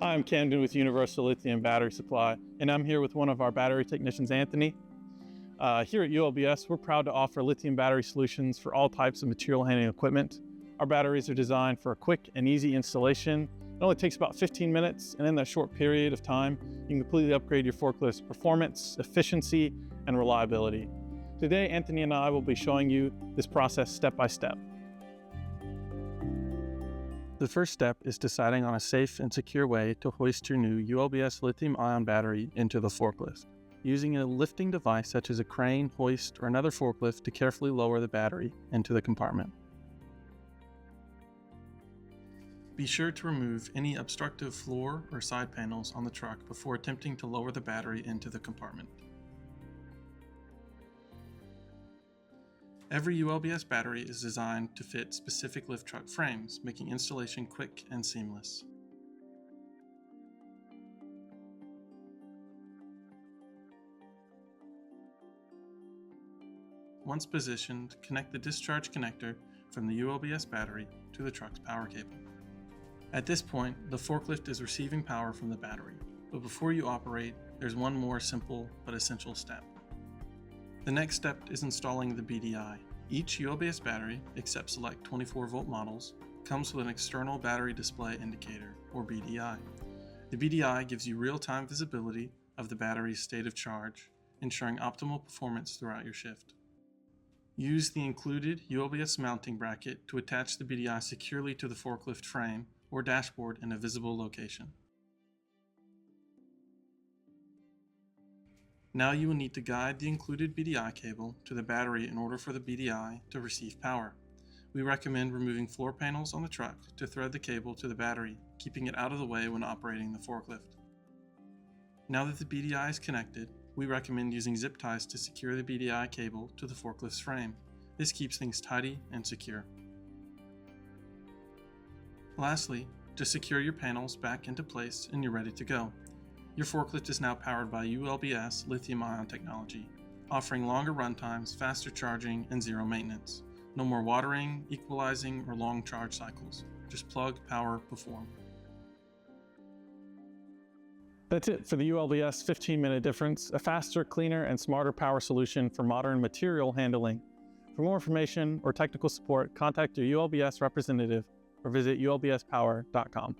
Hi, I'm Camden with Universal Lithium Battery Supply, and I'm here with one of our battery technicians, Anthony. Here at ULBS, we're proud to offer lithium battery solutions for all types of material handling equipment. Our batteries are designed for a quick and easy installation. It only takes about 15 minutes, and in that short period of time, you can completely upgrade your forklift's performance, efficiency, and reliability. Today, Anthony and I will be showing you this process step by step. The first step is deciding on a safe and secure way to hoist your new ULBS lithium-ion battery into the forklift, using a lifting device such as a crane, hoist, or another forklift to carefully lower the battery into the compartment. Be sure to remove any obstructive floor or side panels on the truck before attempting to lower the battery into the compartment. Every ULBS battery is designed to fit specific lift truck frames, making installation quick and seamless. Once positioned, connect the discharge connector from the ULBS battery to the truck's power cable. At this point, the forklift is receiving power from the battery, but before you operate, there's one more simple but essential step. The next step is installing the BDI. Each ULBS battery, except select 24-volt models, comes with an external battery display indicator, or BDI. The BDI gives you real-time visibility of the battery's state of charge, ensuring optimal performance throughout your shift. Use the included ULBS mounting bracket to attach the BDI securely to the forklift frame or dashboard in a visible location. Now you will need to guide the included BDI cable to the battery in order for the BDI to receive power. We recommend removing floor panels on the truck to thread the cable to the battery, keeping it out of the way when operating the forklift. Now that the BDI is connected, we recommend using zip ties to secure the BDI cable to the forklift's frame. This keeps things tidy and secure. Lastly, just secure your panels back into place and you're ready to go. Your forklift is now powered by ULBS lithium-ion technology, offering longer run times, faster charging, and zero maintenance. No more watering, equalizing, or long charge cycles. Just plug, power, perform. That's it for the ULBS 15-minute difference, a faster, cleaner, and smarter power solution for modern material handling. For more information or technical support, contact your ULBS representative or visit ulbspower.com.